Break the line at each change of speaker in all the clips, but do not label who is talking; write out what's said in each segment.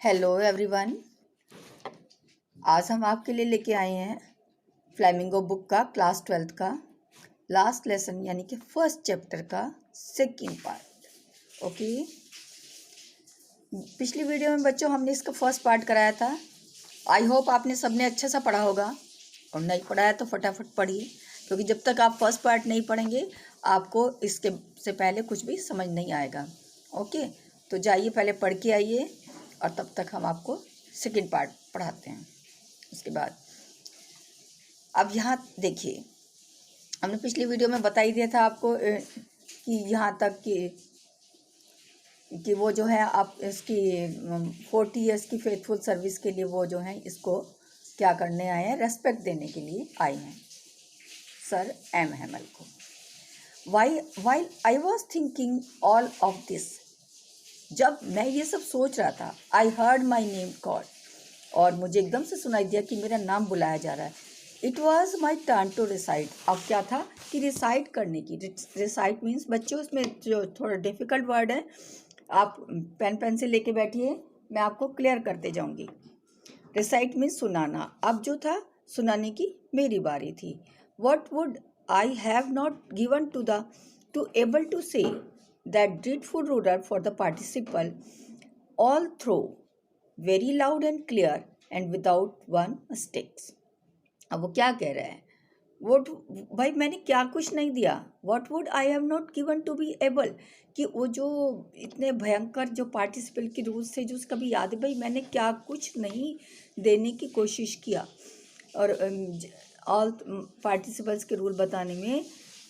Hello everyone. आज हम आपके लिए लेके आए हैं फ्लेमिंगो बुक का क्लास 12th का लास्ट लेसन यानी कि फर्स्ट चैप्टर का सेकंड पार्ट। ओके, पिछली वीडियो में बच्चों हमने इसका फर्स्ट पार्ट कराया था। आई होप आपने सबने अच्छा सा पढ़ा होगा, और नहीं पढ़ाया तो फटाफट पढ़िए, क्योंकि जब तक आप फर्स्ट पार्ट नहीं पढ़ेंगे आपको इसके से पहले कुछ भी समझ नहीं आएगा। ओके, तो जाइए पहले पढ़ के आइए और तब तक हम आपको सेकंड पार्ट पढ़ाते हैं। उसके बाद अब यहाँ देखिए, हमने पिछली वीडियो में बता ही दिया था आपको कि यहाँ तक कि वो जो है आप इसकी 40 ईयर्स की फेथफुल सर्विस के लिए वो जो है इसको क्या करने आए हैं, रेस्पेक्ट देने के लिए आए हैं सर एम हैमल को। While I was thinking all of this, जब मैं ये सब सोच रहा था, I heard my name called, और मुझे एकदम से सुनाई दिया कि मेरा नाम बुलाया जा रहा है। It was my turn to recite, अब क्या था कि रिसाइट करने की। रिसाइट मीन्स बच्चों इसमें जो थोड़ा डिफिकल्ट वर्ड है, आप पेन पेंसिल लेके बैठिए, मैं आपको क्लियर करते जाऊंगी। रिसाइट मीन्स सुनाना। अब जो था सुनाने की मेरी बारी थी। What would I have not given to able to say that dreadful ruler for the participle all through very loud and clear and without one mistake। अब वो क्या कह रहा है, वोट भाई मैंने क्या कुछ नहीं दिया। What would I have not given to be able, कि वो जो इतने भयंकर जो पार्टिसिपल के रूल्स थे जो कभी याद है, भाई मैंने क्या कुछ नहीं देने की कोशिश किया। और ऑल पार्टिसिपल्स के रूल बताने में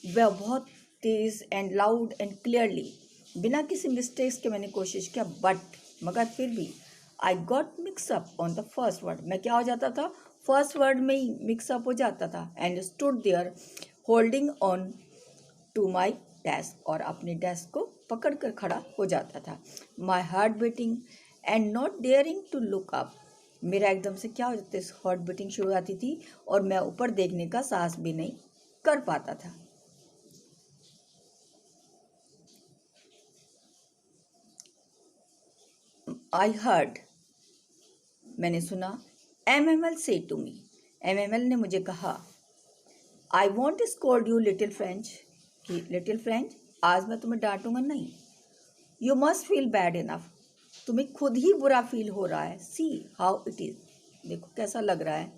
वह बहुत तेज़ एंड लाउड एंड क्लियरली बिना किसी मिस्टेक्स के मैंने कोशिश किया, मगर फिर भी I got mixup on the first word, मैं क्या हो जाता था, फर्स्ट वर्ड में ही मिक्सअप हो जाता था। And stood there holding on to my desk, और अपने डेस्क को पकड़ कर खड़ा हो जाता था। My heart beating and not daring to look up, मेरा एकदम से क्या हो जाता है, हार्ट बीटिंग शुरू आती थी और मैं ऊपर देखने का साहस भी नहीं कर पाता था। आई हर्ड, मैंने सुना, MML से टू मी, MML ने मुझे कहा, I want scold you little French, कि लिटिल फ्रेंच आज मैं तुम्हें डांटूंगा नहीं। You must feel bad enough, तुम्हें खुद ही बुरा फील हो रहा है। सी हाउ इट इज, देखो कैसा लग रहा है।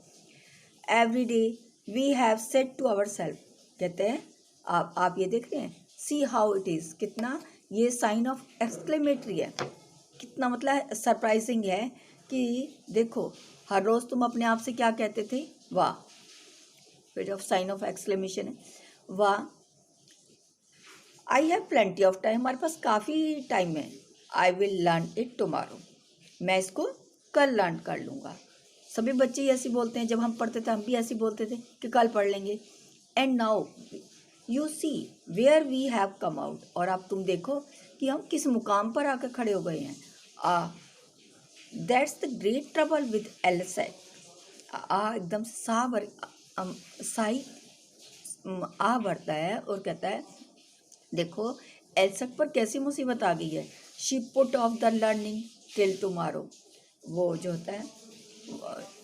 Every day we have said to our self, कहते हैं आप ये देख रहे हैं, सी हाउ इट इज, कितना ये साइन ऑफ एक्सक्लेमेटरी है, कितना मतलब सरप्राइजिंग है कि देखो हर रोज़ तुम अपने आप से क्या कहते थे, वाह, फिर ऑफ साइन ऑफ एक्सक्लेमेशन है, वाह। I have plenty of time, हमारे पास काफ़ी टाइम है। I will learn it tomorrow, मैं इसको कल लर्न कर लूँगा। सभी बच्चे ही ऐसे बोलते हैं, जब हम पढ़ते थे हम भी ऐसे बोलते थे कि कल पढ़ लेंगे। And now you see where we have come out, और अब तुम देखो कि हम किस मुकाम पर आकर खड़े हो गए हैं। That's the great trouble with एलिसेट, एकदम साई आ बढ़ता है और कहता है, देखो एल्सेट पर कैसी मुसीबत आ गई है। She put off the learning till tomorrow, वो जो होता है,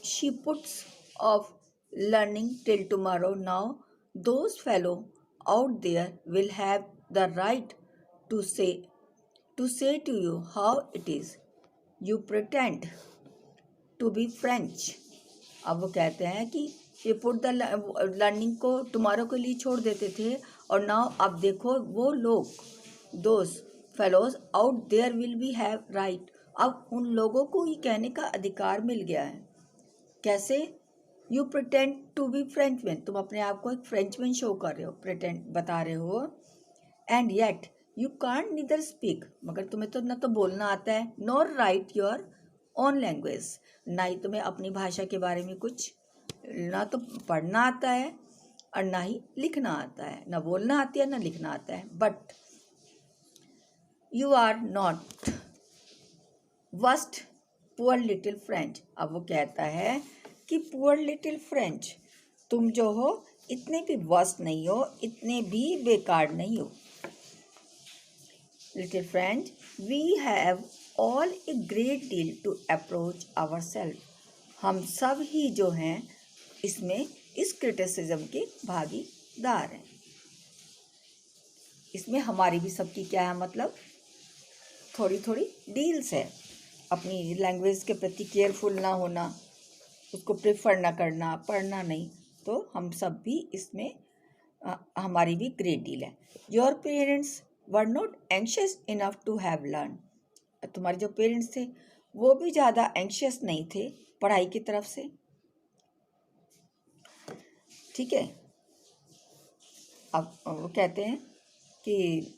she puts off learning till tomorrow, now those fellow out there will have the right to say to you how it is, you pretend to be French. अब वो कहते हैं कि ये पुट द लर्निंग को टुमारो के लिए छोड़ देते थे, और नाउ अब देखो वो लोग, those fellows out there will be have right, अब उन लोगों को ये कहने का अधिकार मिल गया है। कैसे, you pretend to be Frenchman, तुम अपने आप को एक फ्रेंचमैन शो कर रहे हो, प्रिटेंड बता रहे हो। And yet you can't neither speak, मगर तुम्हें तो ना तो बोलना आता है, nor right your own language, ना ही तुम्हें अपनी भाषा के बारे में कुछ, ना तो पढ़ना आता है और ना ही लिखना आता है, ना बोलना आती है ना लिखना आता है। But you are not worst poor little French, अब वो कहता है कि पुअर लिटिल फ्रेंच, तुम जो हो इतने भी वर्स्ट नहीं हो, इतने भी बेकार नहीं हो। Little French, we have all a great deal to approach our self. हम सब ही जो हैं इसमें इस क्रिटिसिज्म के भागीदार हैं। इसमें हमारी भी सबकी क्या है, मतलब थोड़ी थोड़ी डील्स है। अपनी लैंग्वेज के प्रति केयरफुल ना होना, उसको प्रेफर ना करना, पढ़ना नहीं, तो हम सब भी इसमें हमारी भी ग्रेट डील है। Your parents were not anxious enough to have learn. तुम्हारे जो पेरेंट्स थे वो भी ज़्यादा एंशियस नहीं थे पढ़ाई की तरफ से, ठीक है। अब वो कहते हैं कि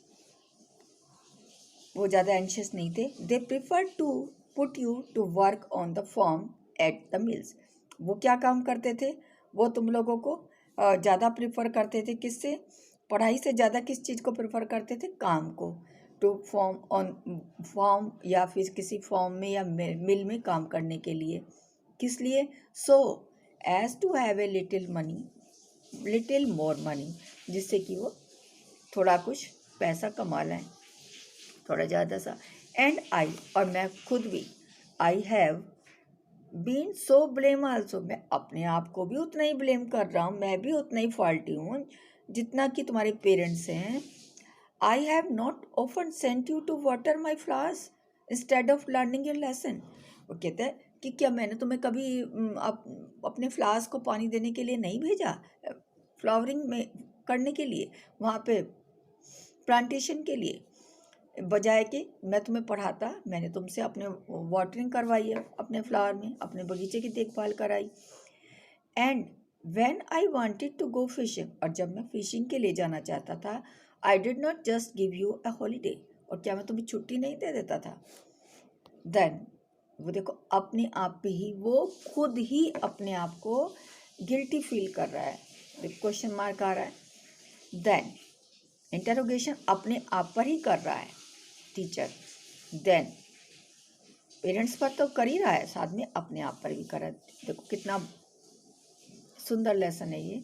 वो ज़्यादा एंशियस नहीं थे। They prefer to put you to work on the farm at the mills. वो क्या काम करते थे, वो तुम लोगों को ज़्यादा प्रिफर करते थे, किससे, पढ़ाई से ज़्यादा किस चीज़ को प्रिफर करते थे, काम को। टू फॉर्म या फिर किसी फॉर्म में या मिल में काम करने के लिए, किस लिए, so as to have a little more money, जिससे कि वो थोड़ा कुछ पैसा कमा लें, थोड़ा ज़्यादा सा। एंड आई, और मैं खुद भी, I have been so blame also, मैं अपने आप को भी उतना ही ब्लेम कर रहा हूँ, मैं भी उतना ही फॉल्टी हूँ जितना कि तुम्हारे पेरेंट्स हैं। I have not often sent you to water my flowers instead of learning your lesson. वो कहते हैं कि क्या मैंने तुम्हें कभी अपने फ्लावर्स को पानी देने के लिए नहीं भेजा, फ्लावरिंग में करने के लिए, वहाँ पे प्लांटेशन के लिए, बजाय कि मैं तुम्हें पढ़ाता, मैंने तुमसे अपने वाटरिंग करवाई है, अपने फ्लावर में, अपने बगीचे की देखभाल कराई। And when I wanted to go fishing, और जब मैं फिशिंग के लिए जाना चाहता था, I did not just give you a holiday, और क्या मैं तुम्हें छुट्टी नहीं दे देता था। देन वो देखो अपने आप पे ही, वो खुद ही अपने आप को गिल्टी फील कर रहा है, क्वेश्चन मार्क आ रहा है। देन इंटरोगेशन अपने आप पर ही कर रहा है टीचर, देन पेरेंट्स पर तो कर ही रहा है, साथ में अपने आप पर भी कर रहा है। देखो कितना सुंदर लेसन है ये।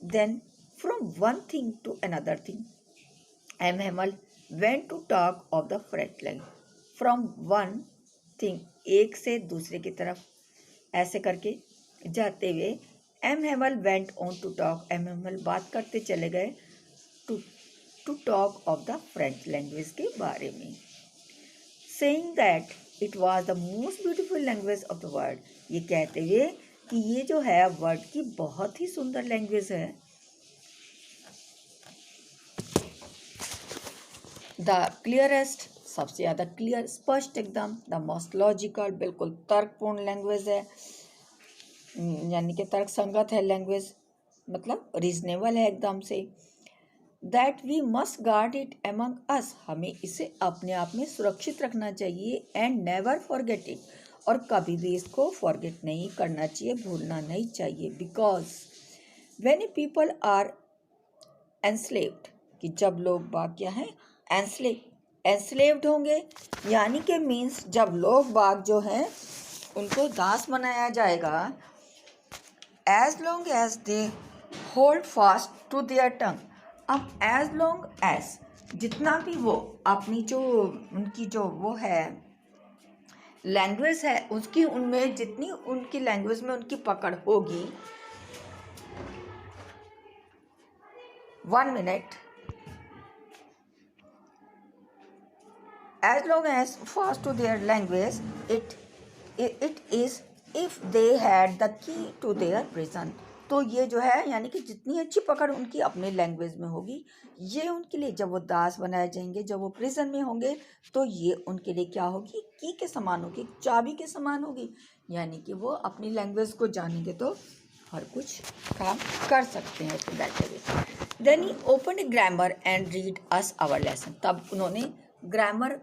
Then from one thing to another thing M Hamel went to talk of the French language. From one thing, एक से दूसरे की तरफ, ऐसे करके जाते हुए M Hamel went on to talk, M Hamel बात करते चले गए to talk of the French language के बारे में, saying that it was the most beautiful language of the world. ये कहते हुए कि ये जो है वर्ल्ड की बहुत ही सुंदर लैंग्वेज है। द क्लियरेस्ट, सबसे ज़्यादा क्लियर, स्पष्ट एकदम, द मोस्ट लॉजिकल, बिल्कुल तर्कपूर्ण लैंग्वेज है, यानी कि तर्क संगत है लैंग्वेज, मतलब रीजनेबल है एकदम से। That we must guard it among us, हमें इसे अपने आप में सुरक्षित रखना चाहिए। एंड नेवर फॉरगेट इट, और कभी भी इसको फॉरगेट नहीं करना चाहिए, भूलना नहीं चाहिए। Because when a people are enslaved, कि जब लोग बाग क्या हैं, एंस्लेव्ड होंगे, यानी कि मीन्स जब लोग बाग जो हैं उनको दास बनाया जाएगा, as long as they hold fast to their tongue. अब एज लॉन्ग एज, जितना भी वो अपनी जो उनकी जो वो है लैंग्वेज है, उसकी उनमें जितनी उनकी लैंग्वेज में उनकी पकड़ होगी, 1 minute, as long as fast to their language, it is if they had the key to their prison। तो ये जो है यानी कि जितनी अच्छी पकड़ उनकी अपने लैंग्वेज में होगी, ये उनके लिए जब वो दास बनाए जाएंगे, जब वो प्रिजन में होंगे, तो ये उनके लिए क्या होगी, की के समान होगी, चाबी के समान होगी। यानी कि वो अपनी लैंग्वेज को जानेंगे तो हर कुछ काम कर सकते हैं that way. Then he open a grammar and read us our lesson. तब उन्होंने ग्रामर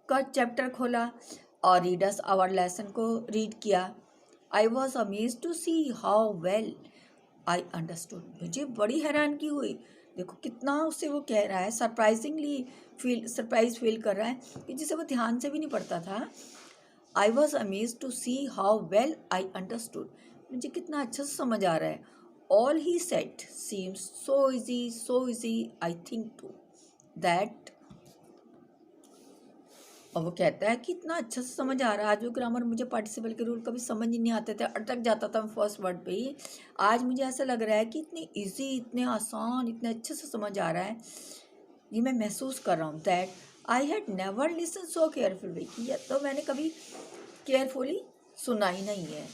का चैप्टर खोला और रीडर्स आवर लेसन को रीड किया। I was amazed to see how well I understood, मुझे बड़ी हैरानगी हुई, देखो कितना उससे वो कह रहा है, सरप्राइज फील कर रहा है कि जिसे वो ध्यान से भी नहीं पढ़ता था। I was amazed to see how well I understood, मुझे कितना अच्छा समझ आ रहा है। All he said seems so easy I think too that और वो कहता है कि इतना अच्छा से समझ आ रहा है। आज वो ग्रामर मुझे पार्टिसिपल के रूल कभी समझ ही नहीं आते थे, अटक जाता था मैं फर्स्ट वर्ड पे ही। आज मुझे ऐसा लग रहा है कि इतनी इजी, इतने आसान, इतने अच्छे से समझ आ रहा है। ये मैं महसूस कर रहा हूँ that I had never listen so carefully, कि तो मैंने कभी केयरफुली सुना ही नहीं है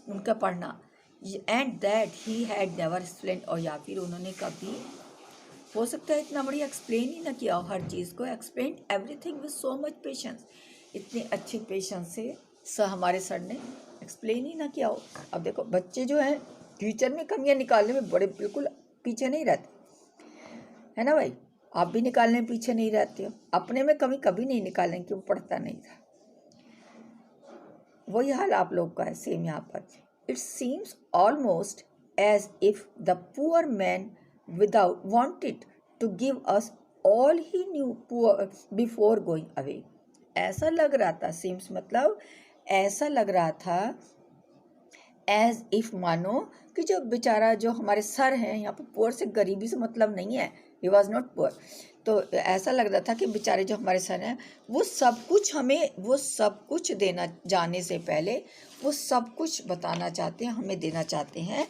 उनका पढ़ना। And that he had never explain, और या फिर उन्होंने कभी हो सकता है इतना बढ़िया एक्सप्लेन ही ना किया हो, हर चीज़ को explain everything with so much patience, इतने अच्छे पेशेंस से हमारे सर ने एक्सप्लेन ही ना किया हो। अब देखो बच्चे जो हैं टीचर में कमियां निकालने में बड़े बिल्कुल पीछे नहीं रहते, है ना भाई? आप भी निकालने में पीछे नहीं रहते हो, अपने में कमी कभी नहीं निकालने की, वो पढ़ता नहीं था। वही हाल आप लोग का है सेम यहाँ पर। It seems almost as if the poor man without wanted to give us all he knew before going away. ऐसा लग रहा था, सीम्स मतलब ऐसा लग रहा था, एज इफ मानो कि जो बेचारा जो हमारे सर हैं, यहाँ पर पुअर से गरीबी से मतलब नहीं है, ही वॉज नॉट पुअर, तो ऐसा लग रहा था कि बेचारे जो हमारे सर हैं वो सब कुछ हमें, वो सब कुछ देना, जाने से पहले वो सब कुछ बताना चाहते हैं, हमें देना चाहते हैं,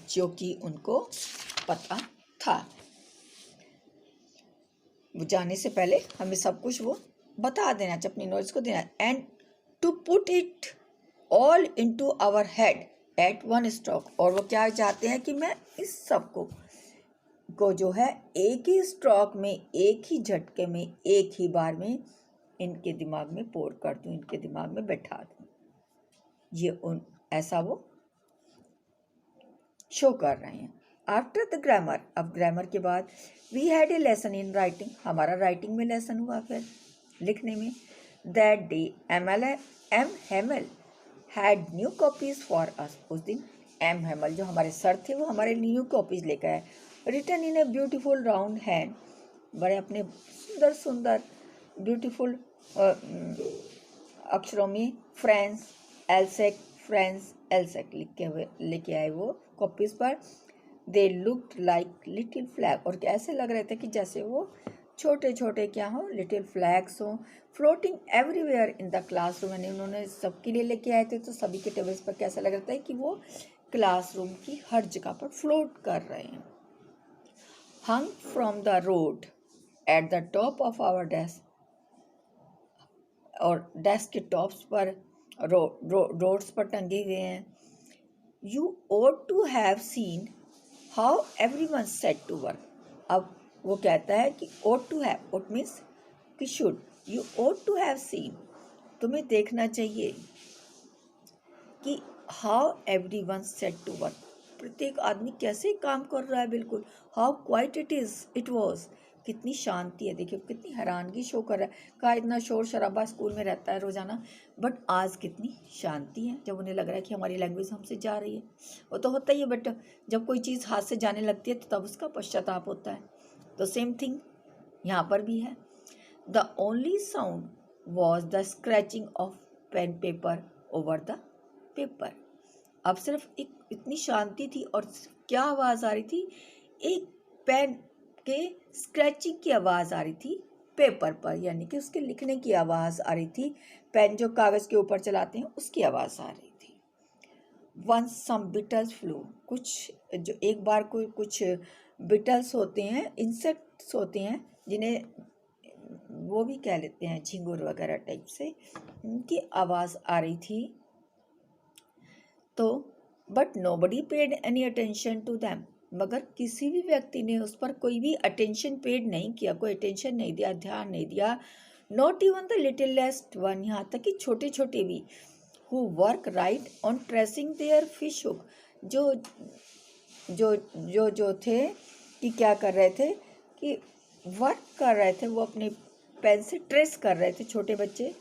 जो कि उनको पता था। वो जाने से पहले हमें सब कुछ वो बता देना चाहिए, अपनी नॉलेज को देना, and to put it all into our head at one stroke. और वो क्या चाहते हैं कि मैं इस सब को जो है एक ही स्ट्रोक में, एक ही झटके में, एक ही बार में इनके दिमाग में पोर कर दूं, इनके दिमाग में बैठा दूं। ये उन ऐसा वो शो कर रहे हैं। आफ्टर द ग्रामर, अब ग्रामर के बाद we had a lesson in writing, हमारा राइटिंग में लेसन हुआ फिर लिखने में। That day M Hamel had new copies for us. उस दिन एम हेमल जो हमारे सर थे वो हमारे न्यू कॉपीज लेकर आए, written in a beautiful round hand, बड़े अपने सुंदर सुंदर ब्यूटीफुल अक्षरों में फ्रांस एल्सेक लिख के हुए लेके आए वो कॉपीज पर। They looked like little flag, और ऐसे लग रहे थे कि जैसे वो छोटे छोटे क्या हो, लिटिल फ्लैग्स हो, floating everywhere in the classroom. यानी उन्होंने सबके लिए लेके आए थे, तो सभी के टेबल्स पर कैसा लग रहा था कि वो क्लासरूम की हर जगह पर फ्लोट कर रहे हैं। Hung from the rod at the top of our desk, और डेस्क के टॉप्स पर रोड्स पर टंगे हुए हैं। You ought to have seen how everyone set to work. अब वो कहता है कि ought to have, ought means कि शुड, you ought to have seen, तुम्हें देखना चाहिए कि how everyone set to work, प्रत्येक आदमी कैसे काम कर रहा है, बिल्कुल हाउ क्वाइट इट वॉज, कितनी शांति है। देखिए कितनी हैरानगी शो कर रहा है, कहा इतना शोर शराबा स्कूल में रहता है रोज़ाना, बट आज कितनी शांति है, जब उन्हें लग रहा है कि हमारी लैंग्वेज हमसे जा रही है। वो तो होता ही है, बट जब कोई चीज़ हाथ से जाने लगती है तो तब उसका पश्चाताप होता है। तो सेम थिंग यहाँ पर भी है। The only sound was the scratching of pen paper over the paper. अब सिर्फ एक इतनी शांति थी, और क्या आवाज़ आ रही थी, एक पेन के स्क्रैचिंग की आवाज़ आ रही थी पेपर पर, यानी कि उसके लिखने की आवाज़ आ रही थी, पेन जो कागज़ के ऊपर चलाते हैं उसकी आवाज़ आ रही थी। वंस सम बिटल्स फ्लू, कुछ जो एक बार कोई कुछ बिटल्स होते हैं, इंसेक्ट्स होते हैं, जिन्हें वो भी कह लेते हैं झिंगुर वगैरह टाइप से, उनकी आवाज़ आ रही थी। तो but nobody paid any attention to them, मगर किसी भी व्यक्ति ने उस पर कोई भी अटेंशन पेड नहीं किया, कोई अटेंशन नहीं दिया, ध्यान नहीं दिया। Not even the littlest one, यहाँ तक कि छोटे छोटे भी, who work right on tracing their fish hook, जो जो जो जो थे कि क्या कर रहे थे, कि वर्क कर रहे थे, वो अपने पेन से ट्रेस कर रहे थे, छोटे बच्चे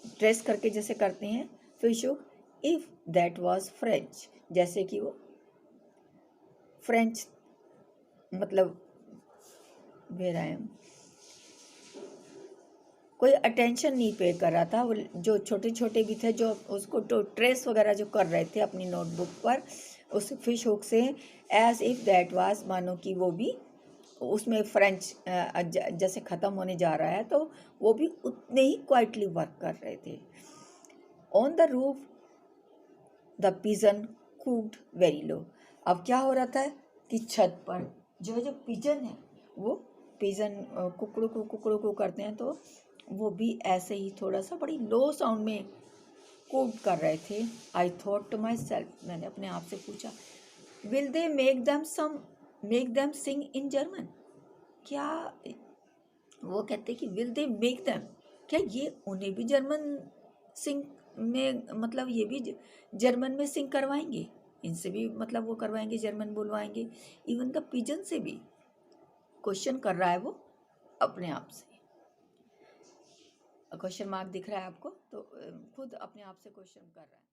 ट्रेस करके जैसे करते हैं fish hook. If that was French, जैसे कि वो फ्रेंच मतलब वेर आई एम, कोई अटेंशन नहीं पे कर रहा था। वो जो छोटे छोटे भी थे जो उसको तो ट्रेस वगैरह जो कर रहे थे अपनी नोटबुक पर उस फिश हुक से, एज इफ दैट वाज, मानो कि वो भी उसमें फ्रेंच जैसे ख़त्म होने जा रहा है, तो वो भी उतने ही क्वाइटली वर्क कर रहे थे। On the roof the pigeon cooked very low. अब क्या हो रहा था कि छत पर जो पिजन है वो पिजन कुकड़ू को करते हैं, तो वो भी ऐसे ही थोड़ा सा बड़ी लो साउंड में कुक कर रहे थे। I thought to myself, मैंने अपने आप से पूछा, will they make them sing in German. क्या वो कहते कि विल दे मेक देम, क्या ये उन्हें भी जर्मन सिंग में, मतलब ये भी जर्मन में सिंग करवाएंगे, इनसे भी मतलब वो करवाएंगे, जर्मन बोलवाएंगे, इवन द पिजन से भी। क्वेश्चन कर रहा है वो अपने आप से। क्वेश्चन मार्क दिख रहा है आपको, तो खुद अपने आप से क्वेश्चन कर रहा है।